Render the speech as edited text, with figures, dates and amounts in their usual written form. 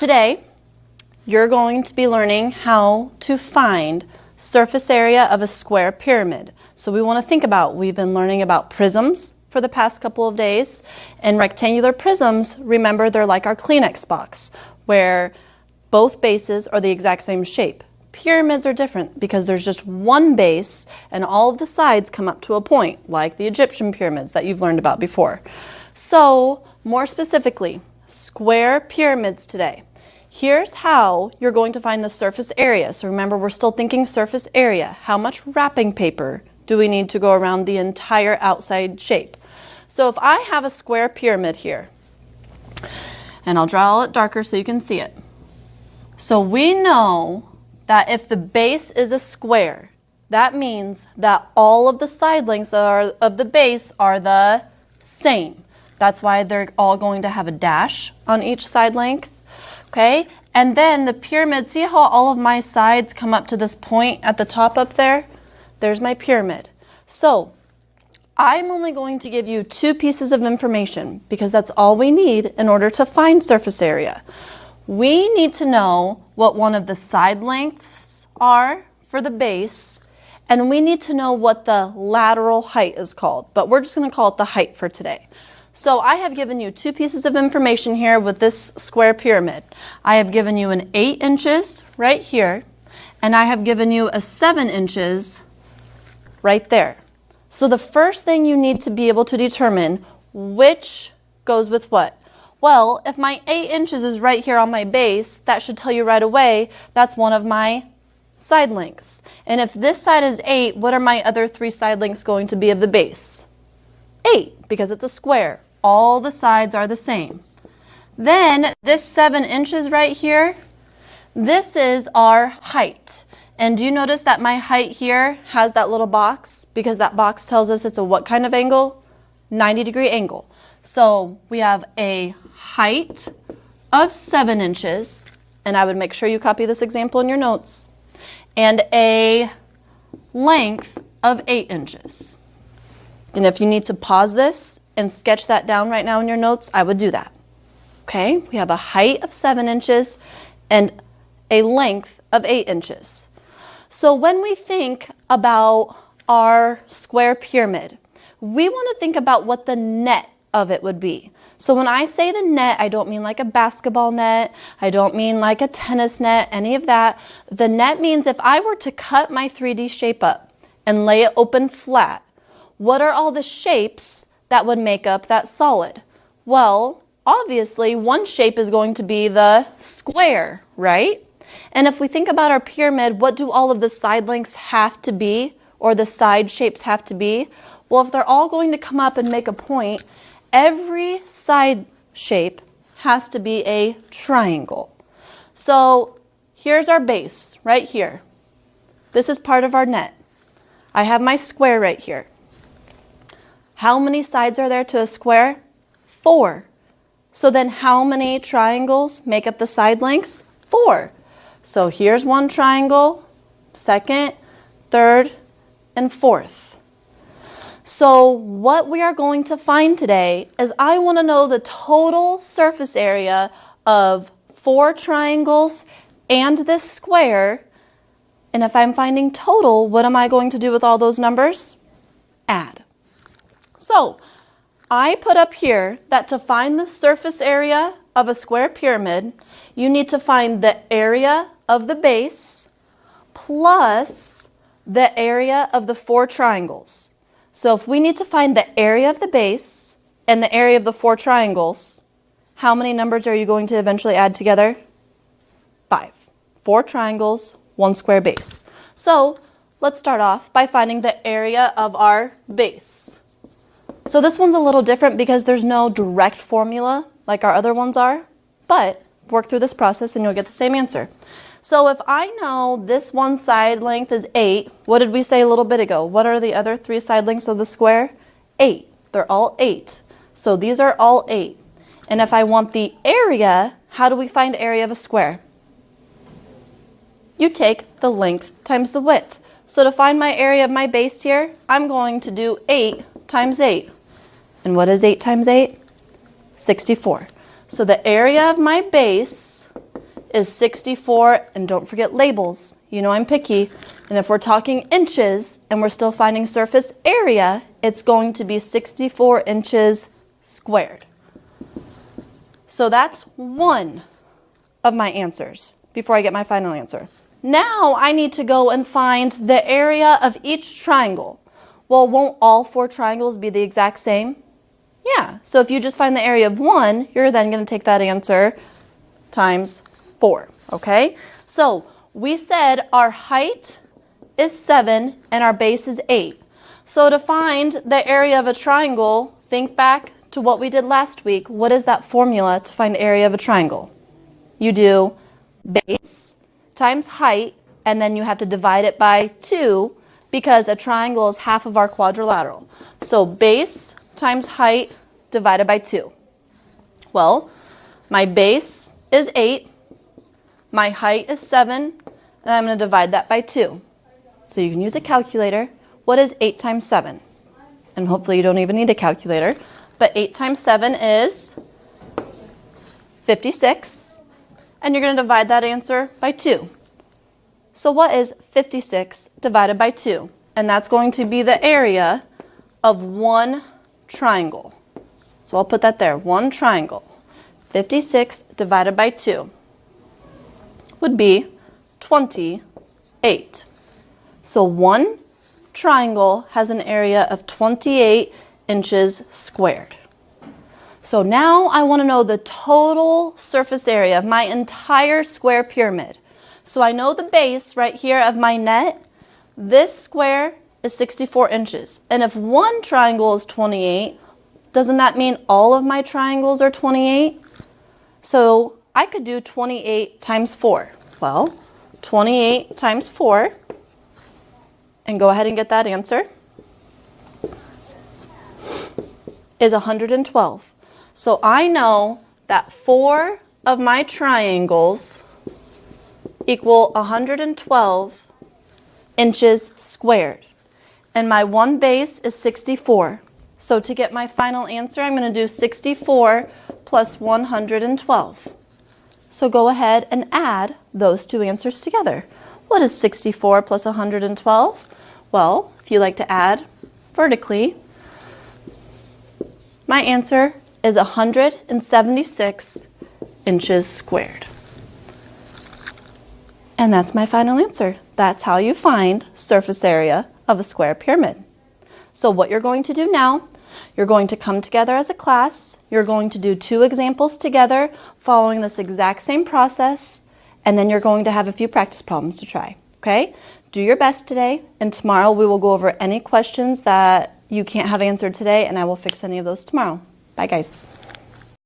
Today, you're going to be learning how to find surface area of a square pyramid. So we want to think about, we've been learning about prisms for the past couple of days, and rectangular prisms, remember, they're like our Kleenex box, where both bases are the exact same shape. Pyramids are different because there's just one base and all of the sides come up to a point, like the Egyptian pyramids that you've learned about before. So, more specifically, square pyramids today. Here's how you're going to find the surface area. So remember, we're still thinking surface area. How much wrapping paper do we need to go around the entire outside shape? So if I have a square pyramid here, and I'll draw it darker so you can see it. So we know that if the base is a square, that means that all of the side lengths of the base are the same. That's why they're all going to have a dash on each side length. Okay, and then the pyramid, see how all of my sides come up to this point at the top up there? There's my pyramid. So I'm only going to give you two pieces of information because that's all we need in order to find surface area. We need to know what one of the side lengths are for the base, and we need to know what the lateral height is called, but we're just going to call it the height for today. So I have given you two pieces of information here with this square pyramid. I have given you an 8 inches right here, and I have given you a 7 inches right there. So the first thing you need to be able to determine which goes with what. Well, if my 8 inches is right here on my base, that should tell you right away that's one of my side lengths. And if this side is 8, what are my other 3 side lengths going to be of the base? 8, because it's a square. All the sides are the same. Then this 7 inches right here, this is our height. And do you notice that my height here has that little box? Because that box tells us it's a what kind of angle? 90-degree angle. So we have a height of 7 inches, and I would make sure you copy this example in your notes, and a length of 8 inches. And if you need to pause this and sketch that down right now in your notes, I would do that. Okay, we have a height of 7 inches and a length of 8 inches. So when we think about our square pyramid, we want to think about what the net of it would be. So when I say the net, I don't mean like a basketball net, I don't mean like a tennis net, any of that. The net means if I were to cut my 3D shape up and lay it open flat, what are all the shapes that would make up that solid? Well, obviously, one shape is going to be the square, right? And if we think about our pyramid, what do all of the side lengths have to be, or the side shapes have to be? Well, if they're all going to come up and make a point, every side shape has to be a triangle. So here's our base right here. This is part of our net. I have my square right here. How many sides are there to a square? 4. So then how many triangles make up the side lengths? 4. So here's one triangle, second, third, and fourth. So what we are going to find today is I want to know the total surface area of 4 triangles and this square. And if I'm finding total, what am I going to do with all those numbers? Add. So I put up here that to find the surface area of a square pyramid, you need to find the area of the base plus the area of the 4 triangles. So if we need to find the area of the base and the area of the 4 triangles, how many numbers are you going to eventually add together? 5. 4 triangles, 1 square base. So let's start off by finding the area of our base. So this one's a little different because there's no direct formula like our other ones are, but work through this process and you'll get the same answer. So if I know this one side length is 8, what did we say a little bit ago? What are the other 3 side lengths of the square? 8. They're all 8. So these are all 8. And if I want the area, how do we find area of a square? You take the length times the width. So to find my area of my base here, I'm going to do 8 times 8. And what is 8 times 8? 64. So the area of my base is 64, and don't forget labels. You know I'm picky. And if we're talking inches and we're still finding surface area, it's going to be 64 inches squared. So that's one of my answers before I get my final answer. Now I need to go and find the area of each triangle. Well, won't all 4 triangles be the exact same? Yeah, so if you just find the area of one, you're then going to take that answer times 4, okay? So we said our height is 7 and our base is 8. So to find the area of a triangle, think back to what we did last week. What is that formula to find the area of a triangle? You do base times height, and then you have to divide it by 2 because a triangle is half of our quadrilateral. So base times height divided by 2. Well, my base is 8, my height is 7, and I'm going to divide that by 2. So you can use a calculator. What is 8 times 7? And hopefully you don't even need a calculator. But 8 times 7 is 56. And you're going to divide that answer by 2. So what is 56 divided by 2? And that's going to be the area of one triangle. So I'll put that there, one triangle. 56 divided by 2 would be 28. So one triangle has an area of 28 inches squared. So now I want to know the total surface area of my entire square pyramid. So I know the base right here of my net. This square is 64 inches. And if one triangle is 28, doesn't that mean all of my triangles are 28? So I could do 28 times 4. Well, 28 times 4, and go ahead and get that answer, is 112. So I know that 4 of my triangles equal 112 inches squared. And my one base is 64. So to get my final answer, I'm going to do 64 plus 112. So go ahead and add those two answers together. What is 64 plus 112? Well, if you like to add vertically, my answer is 176 inches squared. And that's my final answer. That's how you find surface area of a square pyramid. So what you're going to do now, you're going to come together as a class, you're going to do 2 examples together following this exact same process, and then you're going to have a few practice problems to try, okay? Do your best today, and tomorrow we will go over any questions that you can't have answered today, and I will fix any of those tomorrow. Bye, guys.